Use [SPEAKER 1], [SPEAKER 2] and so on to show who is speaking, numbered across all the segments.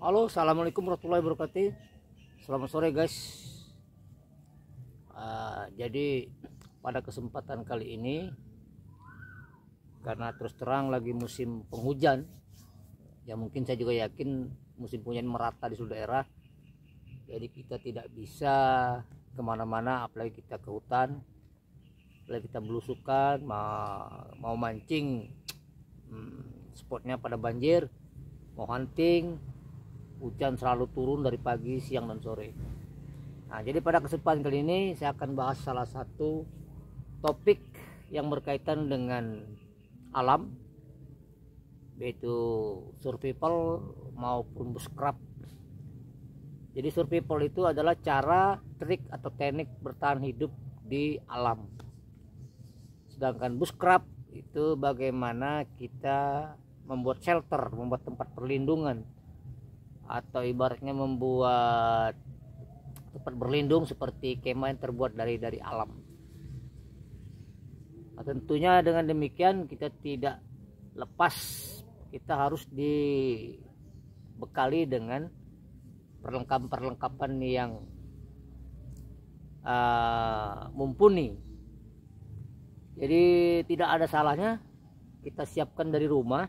[SPEAKER 1] Halo, assalamualaikum warahmatullahi wabarakatuh. Selamat sore guys. Jadi pada kesempatan kali ini, karena terus terang lagi musim penghujan, ya mungkin saya juga yakin musim penghujan merata di seluruh daerah. Jadi kita tidak bisa kemana-mana, apalagi kita ke hutan, apalagi kita belusukan, mau mancing, spotnya pada banjir, mau hunting. Hujan selalu turun dari pagi, siang, dan sore. Nah, jadi pada kesempatan kali ini saya akan bahas salah satu topik yang berkaitan dengan alam, yaitu survival maupun bushcraft. Jadi survival itu adalah cara, trik, atau teknik bertahan hidup di alam. Sedangkan bushcraft itu bagaimana kita membuat shelter, membuat tempat perlindungan, atau ibaratnya membuat tempat berlindung seperti kemah yang terbuat dari alam. Nah, tentunya dengan demikian kita tidak lepas, kita harus dibekali dengan perlengkapan-perlengkapan yang mumpuni. Jadi tidak ada salahnya kita siapkan dari rumah,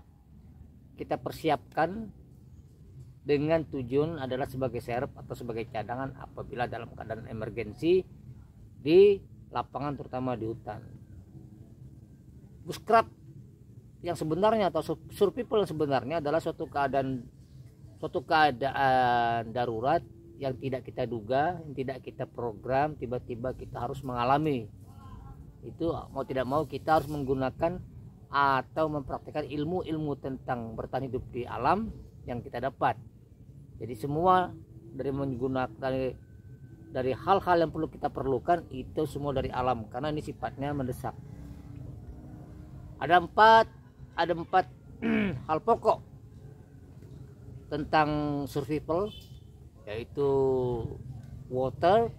[SPEAKER 1] kita persiapkan dengan tujuan adalah sebagai serep atau sebagai cadangan apabila dalam keadaan emergensi di lapangan, terutama di hutan. Bushcraft yang sebenarnya atau survival yang sebenarnya adalah suatu keadaan darurat yang tidak kita duga, yang tidak kita program, tiba-tiba kita harus mengalami. Itu mau tidak mau kita harus menggunakan atau mempraktikkan ilmu-ilmu tentang bertahan hidup di alam yang kita dapat. Jadi semua dari hal-hal yang perlu kita perlukan itu semua dari alam, karena ini sifatnya mendesak. Ada empat hal pokok tentang survival, yaitu water,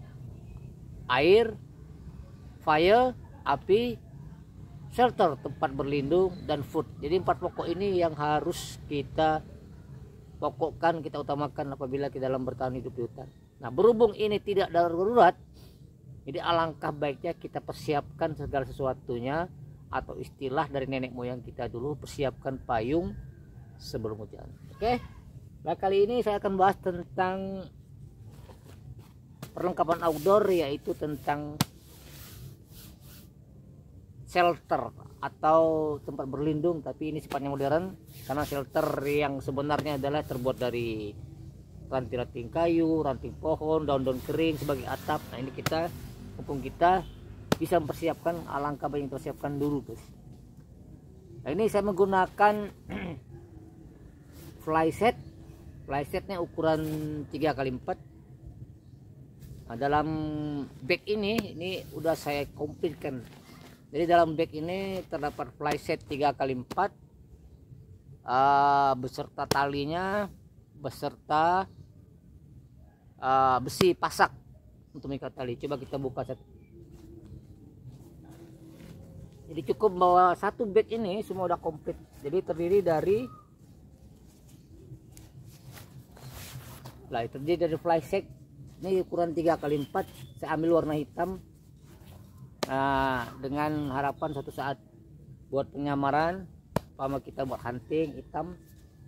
[SPEAKER 1] air, fire, api, shelter, tempat berlindung, dan food. Jadi empat pokok ini yang harus kita pokokkan, kita utamakan apabila kita dalam bertahan hidup di hutan. Nah, berhubung ini tidak darurat, jadi alangkah baiknya kita persiapkan segala sesuatunya, atau istilah dari nenek moyang kita dulu, persiapkan payung sebelum hujan. Oke. Nah, kali ini saya akan bahas tentang perlengkapan outdoor, yaitu tentang shelter atau tempat berlindung, tapi ini sifatnya modern karena shelter yang sebenarnya adalah terbuat dari ranting-ranting kayu, ranting pohon, daun-daun kering sebagai atap. Nah, ini mumpung kita bisa mempersiapkan, alangkah baik mempersiapkan dulu guys. Nah, ini saya menggunakan flysetnya ukuran 3x4. Nah, dalam bag ini udah saya komplitkan. Jadi dalam bag ini terdapat flyset 3x4 beserta talinya, beserta besi pasak untuk mengikat tali. Coba kita buka satu. Jadi cukup bawa satu bag ini semua udah komplit. Jadi terdiri dari flyset ini ukuran 3x4. Saya ambil warna hitam. Nah, dengan harapan suatu saat buat penyamaran, umpama kita buat hunting, hitam.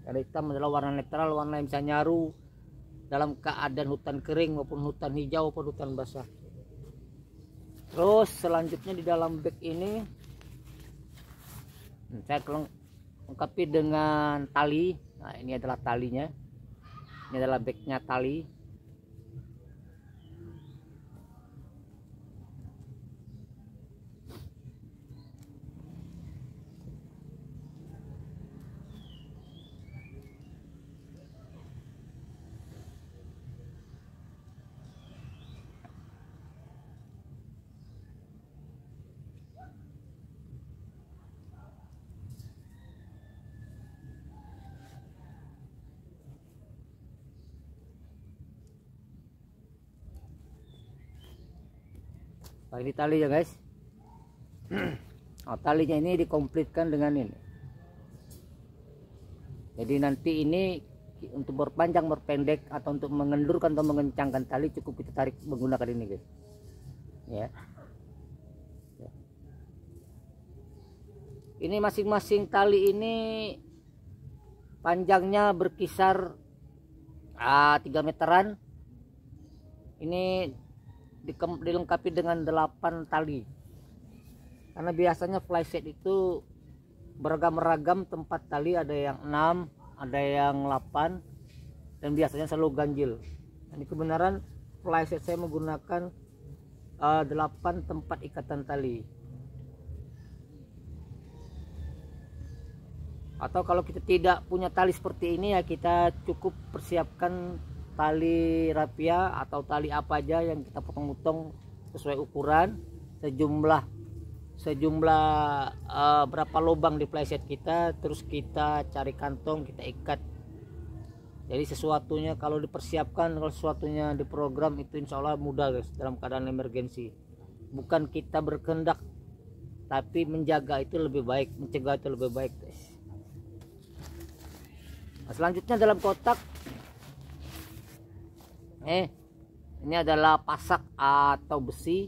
[SPEAKER 1] Karena hitam adalah warna netral, warna yang bisa nyaru dalam keadaan hutan kering maupun hutan hijau maupun hutan basah. Terus selanjutnya di dalam bag ini saya lengkapi dengan tali. Nah, ini adalah talinya. Ini adalah bagnya tali. Nah, ini tali ya guys. Nah, talinya ini dikomplitkan dengan ini. Jadi nanti ini untuk berpanjang berpendek atau untuk mengendurkan atau mengencangkan tali, cukup kita tarik menggunakan ini guys ya. Ini masing-masing tali ini panjangnya berkisar 3 meteran. Ini dilengkapi dengan 8 tali, karena biasanya flyset itu beragam-ragam tempat tali, ada yang 6, ada yang 8, dan biasanya selalu ganjil. Ini kebenaran flyset saya menggunakan 8 tempat ikatan tali. Atau kalau kita tidak punya tali seperti ini ya, kita cukup persiapkan tali rapia atau tali apa aja yang kita potong-potong sesuai ukuran, sejumlah berapa lubang di playset kita, terus kita cari kantong, kita ikat. Jadi sesuatunya kalau dipersiapkan, kalau sesuatunya diprogram, itu insya Allah mudah guys dalam keadaan emergensi. Bukan kita berkehendak, tapi menjaga itu lebih baik, mencegah itu lebih baik guys. Nah, selanjutnya dalam kotak ini adalah pasak atau besi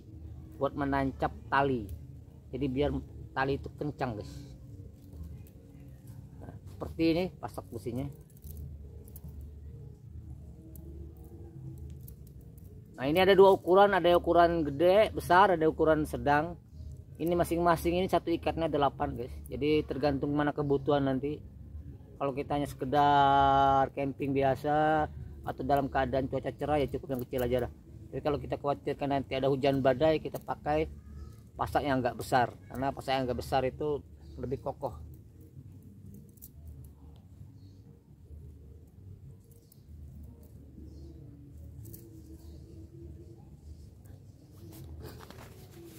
[SPEAKER 1] buat menancap tali, jadi biar tali itu kencang guys. Nah, seperti ini pasak besinya. Nah, ini ada 2 ukuran, ada ukuran gede besar, ada ukuran sedang. Ini masing-masing ini satu ikatnya 8 guys, jadi tergantung mana kebutuhan nanti. Kalau kita hanya sekedar camping biasa atau dalam keadaan cuaca cerah ya cukup yang kecil aja lah. Jadi kalau kita khawatirkan nanti ada hujan badai, kita pakai pasak yang agak besar, karena pasak yang agak besar itu lebih kokoh.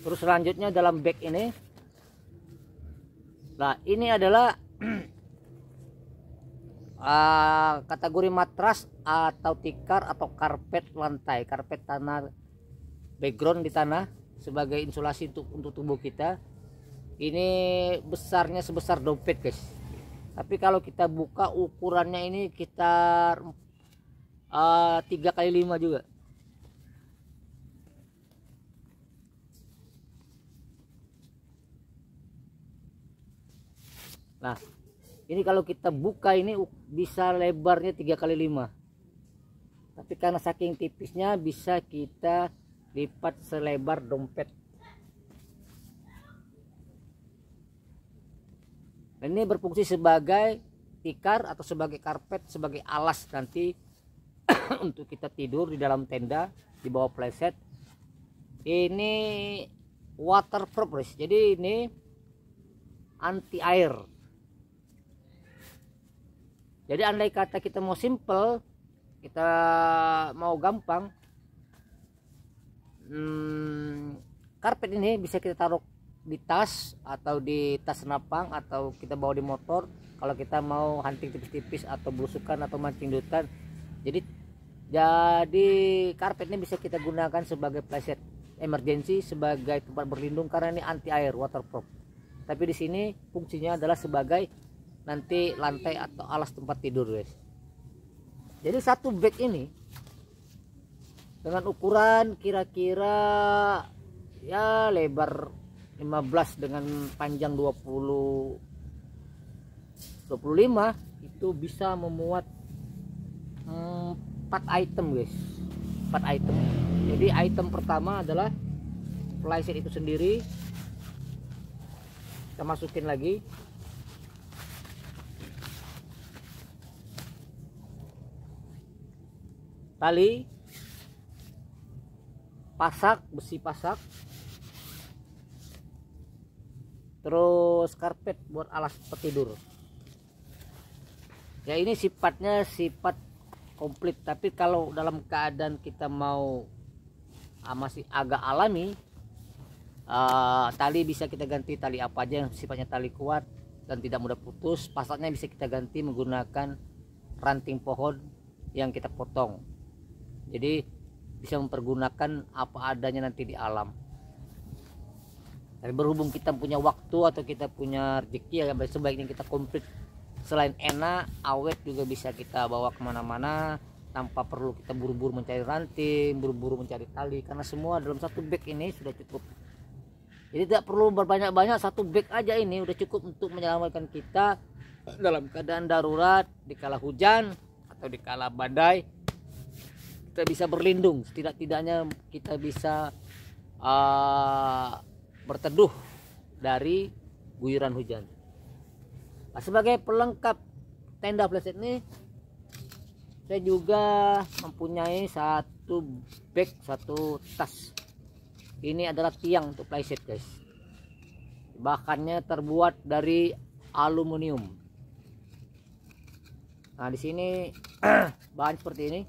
[SPEAKER 1] Terus selanjutnya dalam bag ini, nah ini adalah kategori matras atau tikar atau karpet lantai, karpet tanah, background di tanah sebagai insulasi untuk tubuh kita. Ini besarnya sebesar dompet guys, tapi kalau kita buka ukurannya ini sekitar 3x5 juga. Nah, ini kalau kita buka ini bisa lebarnya 3x5, tapi karena saking tipisnya bisa kita lipat selebar dompet. Dan ini berfungsi sebagai tikar atau sebagai karpet, sebagai alas nanti untuk kita tidur di dalam tenda di bawah playset. Ini waterproof guys, jadi ini anti air. Jadi andai kata kita mau simple, kita mau gampang, karpet ini bisa kita taruh di tas atau di tas senapang, atau kita bawa di motor kalau kita mau hunting tipis-tipis atau belusukan atau mancing di hutan. Jadi karpet ini bisa kita gunakan sebagai playset emergency, sebagai tempat berlindung karena ini anti air, waterproof. Tapi di sini fungsinya adalah sebagai nanti lantai atau alas tempat tidur guys. Jadi satu bag ini dengan ukuran kira-kira ya lebar 15 dengan panjang 25 itu bisa memuat 4 item guys, 4 item. Jadi item pertama adalah playset itu sendiri, kita masukin lagi. Tali, pasak, besi pasak, terus karpet buat alas tidur. Ya ini sifatnya sifat komplit, tapi kalau dalam keadaan kita mau masih agak alami, tali bisa kita ganti tali apa aja yang sifatnya tali kuat dan tidak mudah putus. Pasaknya bisa kita ganti menggunakan ranting pohon yang kita potong. Jadi bisa mempergunakan apa adanya nanti di alam. Dan berhubung kita punya waktu atau kita punya rezeki, ya sebaiknya kita komplit selain enak, awet, juga bisa kita bawa kemana-mana tanpa perlu kita buru-buru mencari ranting, buru-buru mencari tali, karena semua dalam satu bag ini sudah cukup. Jadi tidak perlu berbanyak-banyak, satu bag aja ini udah cukup untuk menyelamatkan kita dalam keadaan darurat, di kala hujan atau di kala badai. Kita bisa berlindung, setidak-tidaknya kita bisa berteduh dari guyuran hujan. Nah, sebagai pelengkap tenda playset ini, saya juga mempunyai satu bag, satu tas. Ini adalah tiang untuk playset, guys. Bahannya terbuat dari aluminium. Nah, di sini bahan seperti ini.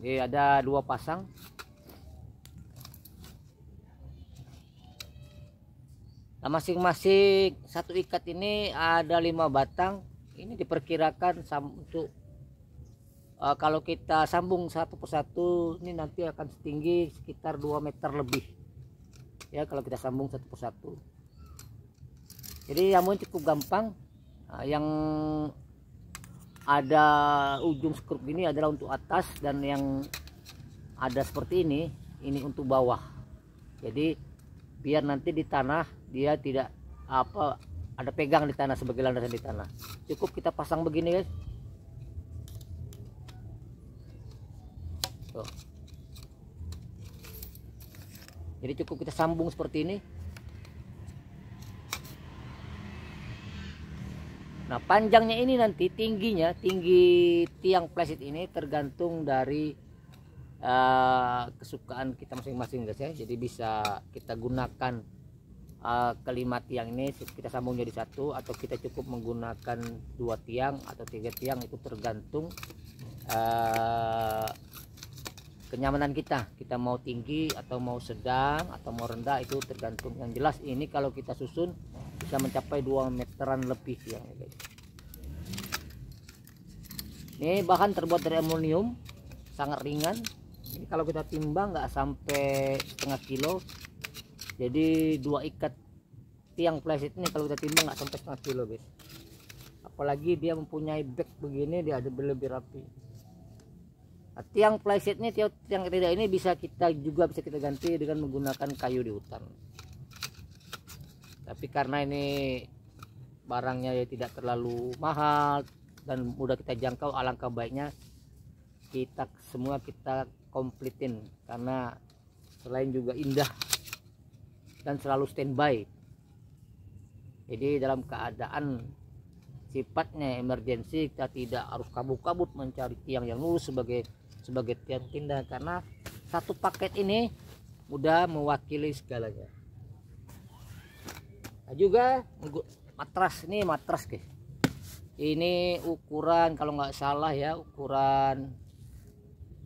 [SPEAKER 1] Jadi ada 2 pasang. Nah, masing-masing satu ikat ini ada 5 batang. Ini diperkirakan untuk kalau kita sambung satu persatu ini nanti akan setinggi sekitar 2 meter lebih. Ya, kalau kita sambung satu persatu. Jadi namun cukup gampang. Nah, yang ada ujung skrup ini adalah untuk atas, dan yang ada seperti ini untuk bawah. Jadi biar nanti di tanah dia tidak ada pegang di tanah sebagai landasan di tanah. Cukup kita pasang begini, guys. Tuh. Jadi cukup kita sambung seperti ini. Nah, panjangnya ini nanti tinggi tiang playset ini tergantung dari kesukaan kita masing-masing, guys ya. Jadi bisa kita gunakan kelima tiang ini kita sambung jadi satu, atau kita cukup menggunakan 2 tiang atau 3 tiang, itu tergantung kenyamanan kita mau tinggi atau mau sedang atau mau rendah, itu tergantung. Yang jelas ini kalau kita susun bisa mencapai 2 meteran lebih tiangnya, guys. Ini bahan terbuat dari aluminium, sangat ringan. Ini kalau kita timbang nggak sampai setengah kilo. Jadi 2 ikat tiang playset ini kalau kita timbang nggak sampai setengah kilo, guys. Apalagi dia mempunyai bag begini, dia ada lebih rapi. Nah, tiang playset ini, tiang tidak ini bisa kita ganti dengan menggunakan kayu di hutan. Tapi karena ini barangnya ya tidak terlalu mahal dan mudah kita jangkau, alangkah baiknya kita kompletin, karena selain juga indah dan selalu standby. Jadi dalam keadaan sifatnya emergensi, kita tidak harus kabut-kabut mencari tiang yang lurus sebagai tiang tenda, karena satu paket ini udah mewakili segalanya. Nah, juga matras, ini matras, guys. Ini ukuran kalau nggak salah ya, ukuran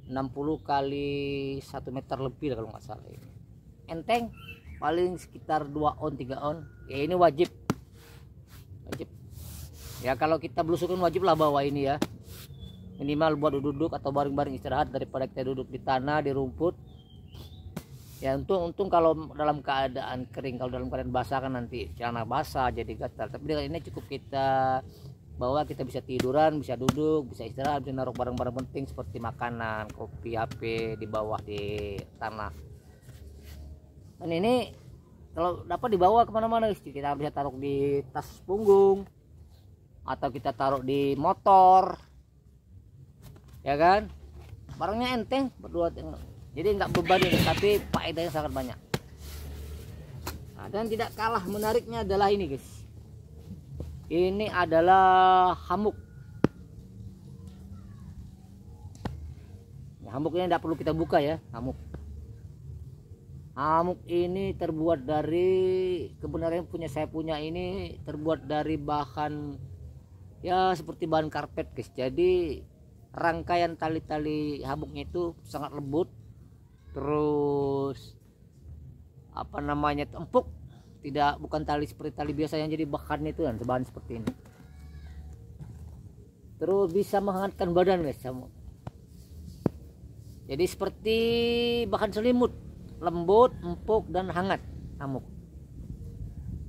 [SPEAKER 1] 60 kali 1 meter lebih kalau nggak salah. Ini enteng, paling sekitar 2 on 3 on ya. Ini wajib ya, kalau kita belusukan wajib lah bawa ini ya, minimal buat duduk atau baring-baring istirahat daripada kita duduk di tanah, di rumput ya. Untung kalau dalam keadaan kering, kalau dalam keadaan basah kan nanti celana basah jadi gatal. Tapi dengan ini cukup kita bawa, kita bisa tiduran, bisa duduk, bisa istirahat, bisa naruh barang-barang penting seperti makanan, kopi, HP di bawah di tanah. Dan ini kalau dapat dibawa kemana-mana, kita bisa taruh di tas punggung atau kita taruh di motor ya kan. Barangnya enteng berdua, jadi nggak beban ini, tapi faedahnya sangat banyak. Nah, dan tidak kalah menariknya adalah ini, guys. Ini adalah hamuk. Nah, hamuk ini tidak perlu kita buka ya. Hamuk ini terbuat dari, kebenaran saya punya ini terbuat dari bahan ya seperti bahan karpet, guys. Jadi rangkaian tali-tali hamuknya itu sangat lembut, terus empuk, bukan tali seperti tali biasa yang jadi bahan itu kan, bahan seperti ini. Terus bisa menghangatkan badan, guys. Jadi seperti bahan selimut, lembut, empuk dan hangat hamuk.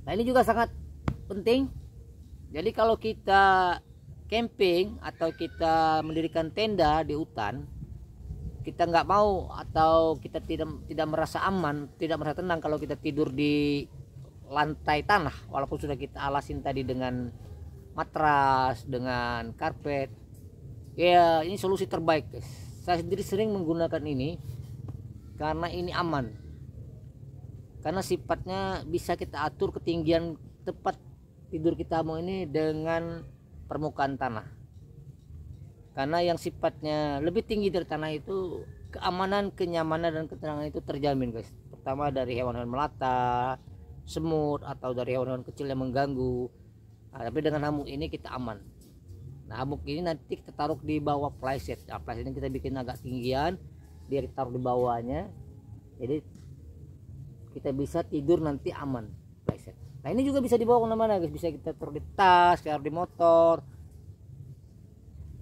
[SPEAKER 1] Nah ini juga sangat penting. Jadi kalau kita camping atau kita mendirikan tenda di hutan, kita nggak mau atau kita tidak merasa aman, tidak merasa tenang kalau kita tidur di lantai tanah, walaupun sudah kita alasin tadi dengan matras, dengan karpet. Ya ini solusi terbaik guys. Saya sendiri sering menggunakan ini karena ini aman, karena sifatnya bisa kita atur ketinggian tepat tidur kita mau ini dengan permukaan tanah. Karena yang sifatnya lebih tinggi dari tanah itu keamanan, kenyamanan dan ketenangan itu terjamin guys. Pertama dari hewan-hewan melata, semut atau dari hewan-hewan kecil yang mengganggu. Nah, tapi dengan hammock ini kita aman. Nah hammock ini nanti kita taruh di bawah playset. Nah, playset ini kita bikin agak tinggian, dia kita taruh di bawahnya, jadi kita bisa tidur nanti aman playset. Nah ini juga bisa dibawa kemana-mana guys, bisa kita taruh di tas, taruh di motor.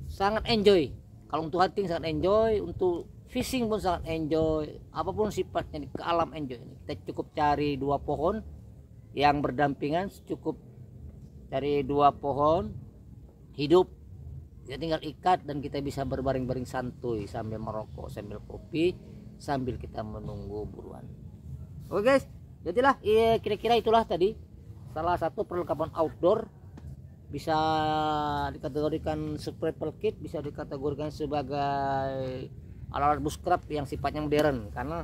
[SPEAKER 1] Sangat enjoy. Kalau untuk hunting sangat enjoy, untuk fishing pun sangat enjoy. Apapun sifatnya ke alam enjoy. Kita cukup cari 2 pohon yang berdampingan, cukup cari 2 pohon hidup. Ya tinggal ikat dan kita bisa berbaring-baring santuy sambil merokok, sambil kopi, sambil kita menunggu buruan. Oke guys, jadilah kira-kira itulah tadi salah satu perlengkapan outdoor. Bisa dikategorikan survival kit, bisa dikategorikan sebagai alat-alat bushcraft yang sifatnya modern, karena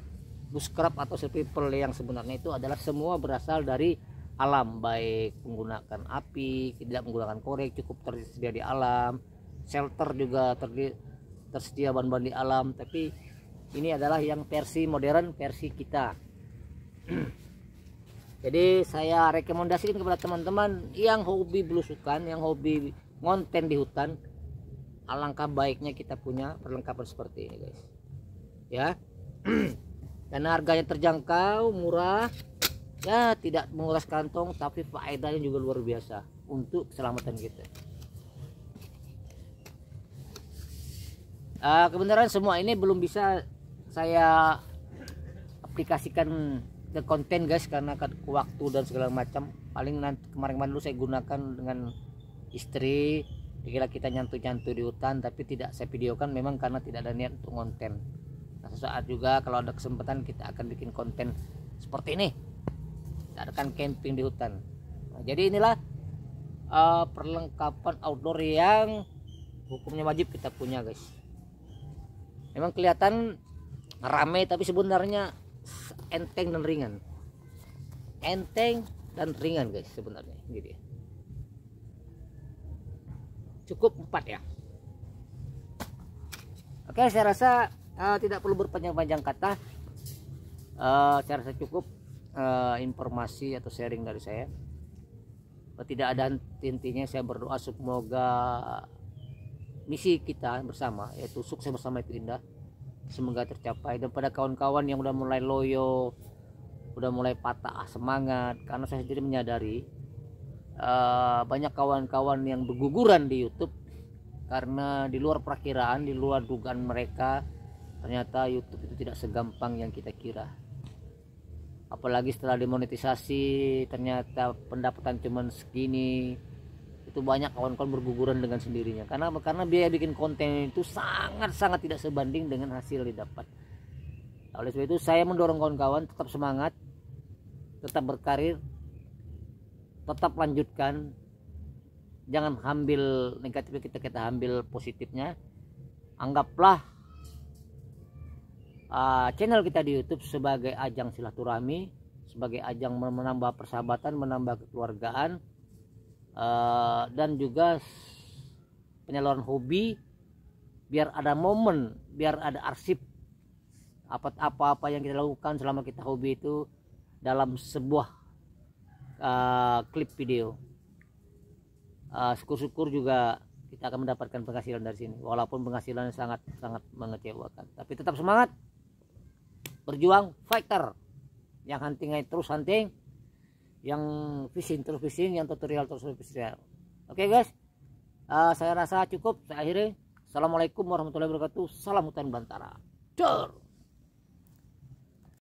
[SPEAKER 1] bushcraft atau survival yang sebenarnya itu adalah semua berasal dari alam, baik menggunakan api, tidak menggunakan korek, cukup tersedia di alam, shelter juga tersedia bahan-bahan di alam. Tapi ini adalah yang versi modern, versi kita. Jadi saya rekomendasikan kepada teman-teman yang hobi belusukan, yang hobi ngonten di hutan, alangkah baiknya kita punya perlengkapan seperti ini guys ya. Karena harganya terjangkau, murah, ya tidak menguras kantong, tapi faedahnya juga luar biasa untuk keselamatan kita. Kebenaran semua ini belum bisa saya aplikasikan ke konten guys, karena waktu dan segala macam. Paling nanti kemarin-kemarin dulu saya gunakan dengan istri, kira kita nyantu-nyantu di hutan, tapi tidak saya videokan memang karena tidak ada niat untuk konten. Nah sesaat juga kalau ada kesempatan kita akan bikin konten seperti ini, kita akan camping di hutan. Nah, jadi inilah perlengkapan outdoor yang hukumnya wajib kita punya guys. Memang kelihatan ramai tapi sebenarnya enteng dan ringan. Enteng dan ringan guys sebenarnya gitu ya. Cukup 4 ya. Oke, saya rasa tidak perlu berpanjang-panjang kata. Saya rasa cukup informasi atau sharing dari saya. Tidak ada intinya, saya berdoa semoga misi kita bersama, yaitu sukses bersama itu indah, semoga tercapai. Dan pada kawan-kawan yang udah mulai loyo, udah mulai patah semangat, karena saya sendiri menyadari banyak kawan-kawan yang berguguran di YouTube karena di luar perakiraan, di luar dugaan mereka. Ternyata YouTube itu tidak segampang yang kita kira. Apalagi setelah dimonetisasi ternyata pendapatan cuman segini. Itu banyak kawan-kawan berguguran dengan sendirinya. Karena biaya bikin konten itu sangat-sangat tidak sebanding dengan hasil didapat. Oleh sebab itu saya mendorong kawan-kawan tetap semangat, tetap berkarir, tetap lanjutkan. Jangan ambil negatifnya, kita ambil positifnya. Anggaplah channel kita di YouTube sebagai ajang silaturahmi, sebagai ajang menambah persahabatan, menambah kekeluargaan, dan juga penyaluran hobi, biar ada momen, biar ada arsip apa-apa yang kita lakukan selama kita hobi itu dalam sebuah klip video. Syukur-syukur juga kita akan mendapatkan penghasilan dari sini, walaupun penghasilannya sangat mengecewakan. Tapi tetap semangat, berjuang, fighter. Yang hunting terus hunting, yang fishing terus fishing, yang tutorial terus tutorial. Oke guys, saya rasa cukup. Saya akhiri. Assalamualaikum warahmatullahi wabarakatuh. Salam hutan belantara. Cer.